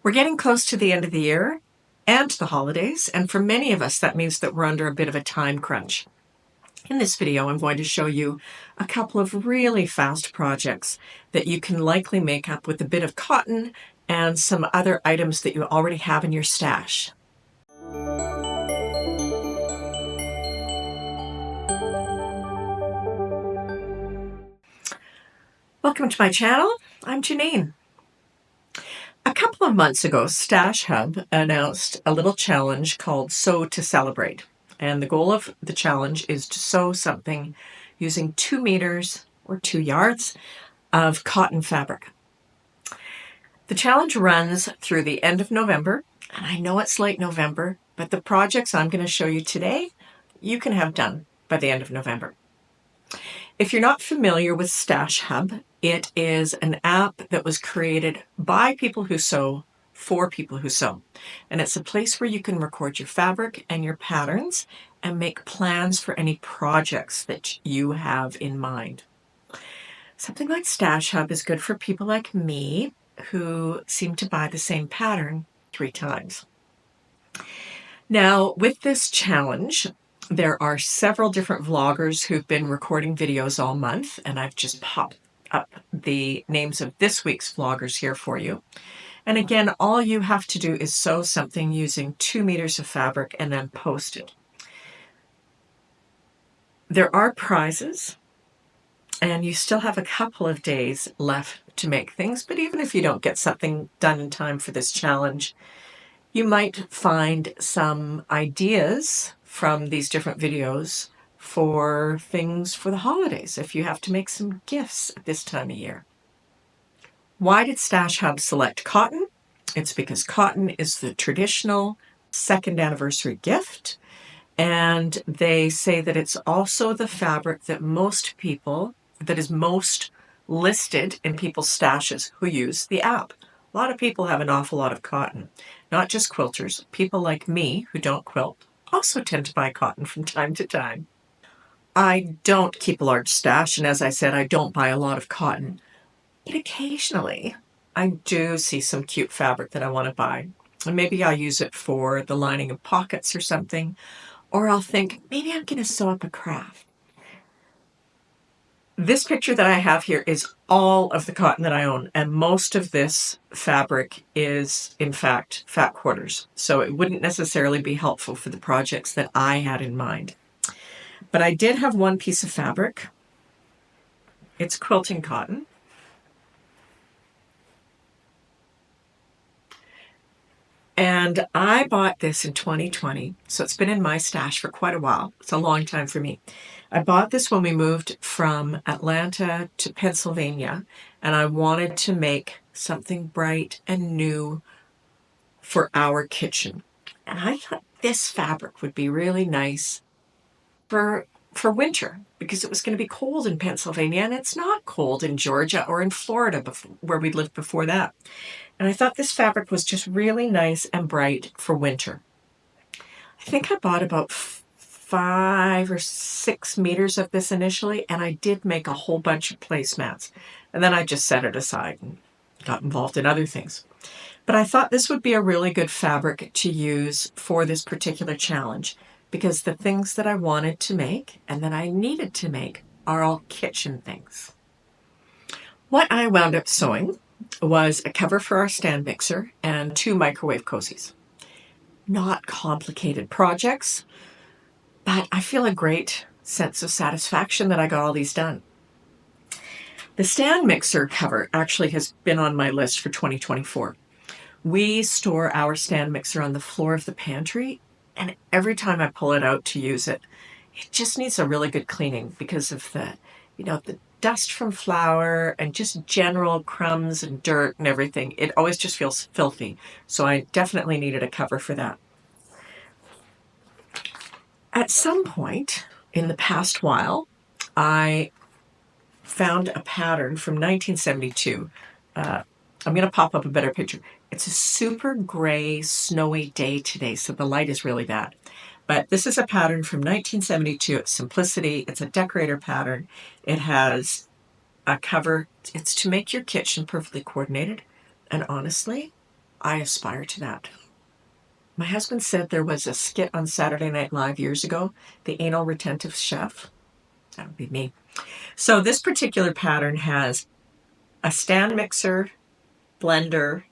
We're getting close to the end of the year and the holidays, and for many of us that means that we're under a bit of a time crunch. In this video, I'm going to show you a couple of really fast projects that you can likely make up with a bit of cotton and some other items that you already have in your stash. Welcome to my channel. I'm Janine. A couple of months ago, Stash Hub announced a little challenge called Sew to Celebrate. And the goal of the challenge is to sew something using 2 meters or 2 yards of cotton fabric. The challenge runs through the end of November, and I know it's late November, but the projects I'm going to show you today, you can have done by the end of November. If you're not familiar with Stash Hub, it is an app that was created by people who sew for people who sew. And it's a place where you can record your fabric and your patterns and make plans for any projects that you have in mind. Something like Stash Hub is good for people like me who seem to buy the same pattern 3 times. Now, with this challenge, there are several different vloggers who've been recording videos all month, and I've just popped up the names of this week's vloggers here for you. And again, all you have to do is sew something using 2 meters of fabric and then post it. There are prizes, and you still have a couple of days left to make things, but even if you don't get something done in time for this challenge, you might find some ideas from these different videos for things for the holidays if you have to make some gifts at this time of year. Why did Stash Hub select cotton? It's because cotton is the traditional 2nd anniversary gift, and they say that it's also the fabric that is most listed in people's stashes who use the app. A lot of people have an awful lot of cotton, not just quilters. People like me who don't quilt also tend to buy cotton from time to time. I don't keep a large stash, and as I said, I don't buy a lot of cotton. But occasionally, I do see some cute fabric that I want to buy. And maybe I'll use it for the lining of pockets or something. Or I'll think, maybe I'm going to sew up a craft. This picture that I have here is all of the cotton that I own, and most of this fabric is, in fact, fat quarters. So it wouldn't necessarily be helpful for the projects that I had in mind. But I did have one piece of fabric. It's quilting cotton. And I bought this in 2020, so it's been in my stash for quite a while. It's a long time for me. I bought this when we moved from Atlanta to Pennsylvania, and I wanted to make something bright and new for our kitchen. And I thought this fabric would be really nice for winter, because it was going to be cold in Pennsylvania, and it's not cold in Georgia or in Florida, where we lived before that. And I thought this fabric was just really nice and bright for winter. I think I bought about 5 or 6 meters of this initially, and I did make a whole bunch of placemats. And then I just set it aside and got involved in other things. But I thought this would be a really good fabric to use for this particular challenge, because the things that I wanted to make and that I needed to make are all kitchen things. What I wound up sewing was a cover for our stand mixer and 2 microwave cozies. Not complicated projects, but I feel a great sense of satisfaction that I got all these done. The stand mixer cover actually has been on my list for 2024. We store our stand mixer on the floor of the pantry, and every time I pull it out to use it, it just needs a really good cleaning because of the dust from flour and just general crumbs and dirt and everything. It always just feels filthy. So I definitely needed a cover for that. At some point in the past while, I found a pattern from 1972. I'm going to pop up a better picture. It's a super gray, snowy day today, so the light is really bad. But this is a pattern from 1972. It's Simplicity. It's a decorator pattern. It has a cover. It's to make your kitchen perfectly coordinated. And honestly, I aspire to that. My husband said there was a skit on Saturday Night Live years ago, the anal retentive chef. That would be me. So this particular pattern has a stand mixer, blender,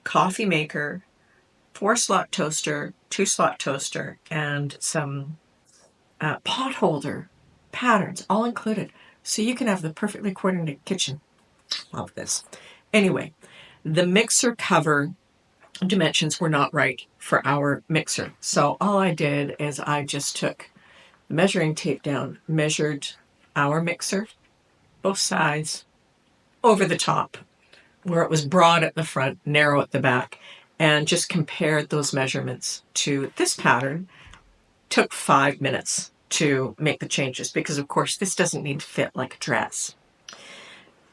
coffee maker, 4-slot toaster, 2-slot toaster, and some pot holder patterns all included. So you can have the perfectly coordinated kitchen. Love this. Anyway, the mixer cover dimensions were not right for our mixer. So all I did is I just took the measuring tape down, measured our mixer, both sides, over the top, where it was broad at the front, narrow at the back, and just compared those measurements to this pattern. Took 5 minutes to make the changes because, of course, this doesn't need to fit like a dress.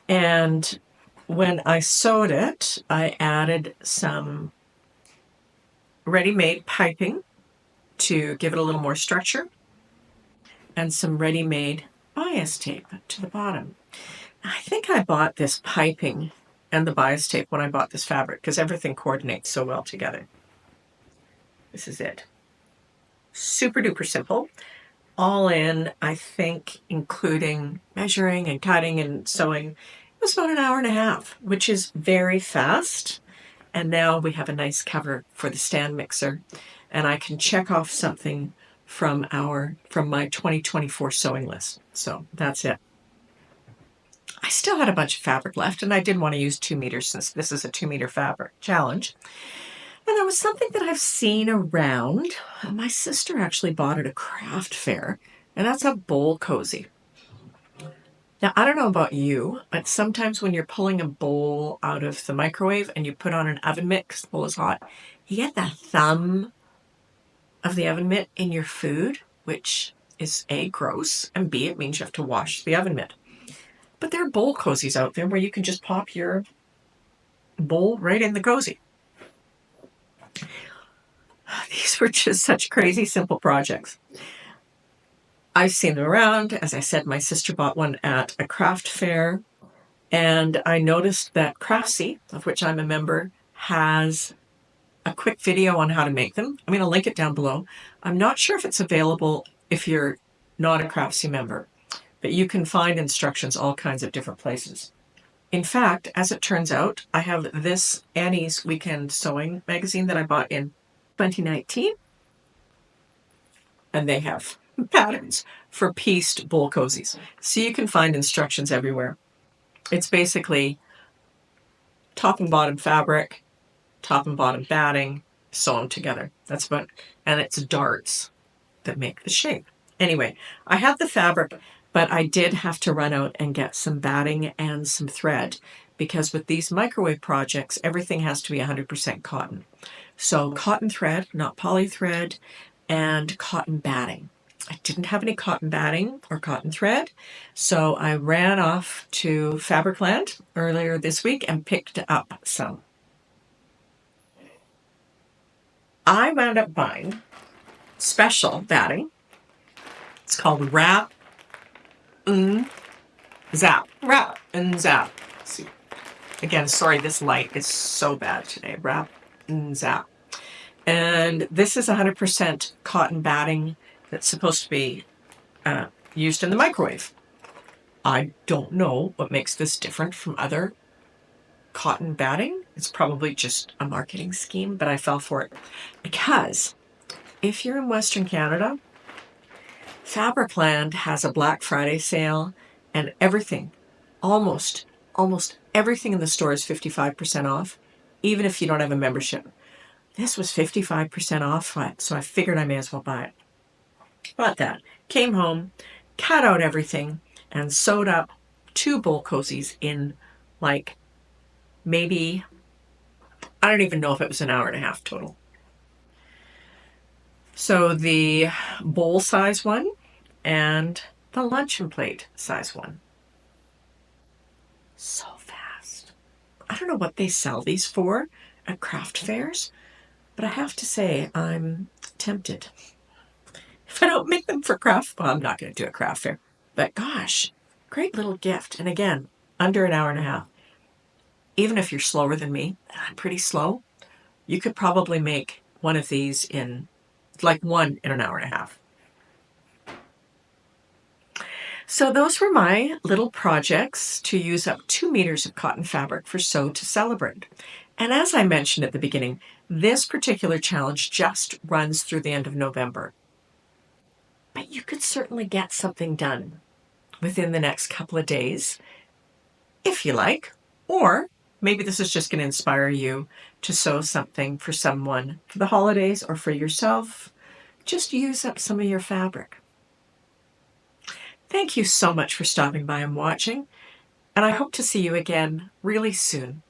And when I sewed it, I added some ready-made piping to give it a little more structure and some ready-made bias tape to the bottom. I think I bought this piping and the bias tape when I bought this fabric because everything coordinates so well together. This is it. Super duper simple. All in, I think, including measuring and cutting and sewing, it was about an hour and a half, which is very fast. And now we have a nice cover for the stand mixer. And I can check off something from my 2024 sewing list. So that's it. I still had a bunch of fabric left, and I didn't want to use 2 meters since this is a 2-meter fabric challenge. And there was something that I've seen around. My sister actually bought at a craft fair, and that's a bowl cozy. Now, I don't know about you, but sometimes when you're pulling a bowl out of the microwave and you put on an oven mitt because the bowl is hot, you get the thumb of the oven mitt in your food, which is A, gross, and B, it means you have to wash the oven mitt. But there are bowl cozies out there where you can just pop your bowl right in the cozy. These were just such crazy simple projects. I've seen them around. As I said, my sister bought one at a craft fair, and I noticed that Craftsy, of which I'm a member, has a quick video on how to make them. I'm going to link it down below. I'm not sure if it's available if you're not a Craftsy member, but you can find instructions all kinds of different places. In fact, as it turns out, I have this Annie's Weekend Sewing magazine that I bought in 2019, and they have patterns for pieced bowl cozies. So you can find instructions everywhere. It's basically top and bottom fabric, top and bottom batting, sewn together. That's about, and it's darts that make the shape. Anyway, I have the fabric, but I did have to run out and get some batting and some thread because with these microwave projects, everything has to be 100% cotton. So cotton thread, not poly thread, and cotton batting. I didn't have any cotton batting or cotton thread, so I ran off to Fabricland earlier this week and picked up some. I wound up buying special batting. It's called Wrap and Zap. Wrap and Zap. Let's see. Again, sorry, this light is so bad today. Wrap and Zap. And this is 100% cotton batting that's supposed to be used in the microwave. I don't know what makes this different from other cotton batting. It's probably just a marketing scheme, but I fell for it. Because if you're in Western Canada, Fabricland has a Black Friday sale, and everything, almost everything in the store is 55% off, even if you don't have a membership. This was 55% off, so I figured I may as well buy it. Bought that, came home, cut out everything, and sewed up 2 bowl cozies in like maybe, I don't even know if it was an hour and a half total. So the bowl size one and the luncheon plate size one. So fast. I don't know what they sell these for at craft fairs, but I have to say I'm tempted. If I don't make them for craft, well, I'm not going to do a craft fair. But gosh, great little gift. And again, under an hour and a half. Even if you're slower than me, and I'm pretty slow, You could probably make one of these in one in an hour and a half. So those were my little projects to use up 2 meters of cotton fabric for Sew to Celebrate. And as I mentioned at the beginning, this particular challenge just runs through the end of November. But you could certainly get something done within the next couple of days, if you like. Or maybe this is just going to inspire you to sew something for someone for the holidays or for yourself. Just use up some of your fabric. Thank you so much for stopping by and watching, and I hope to see you again really soon.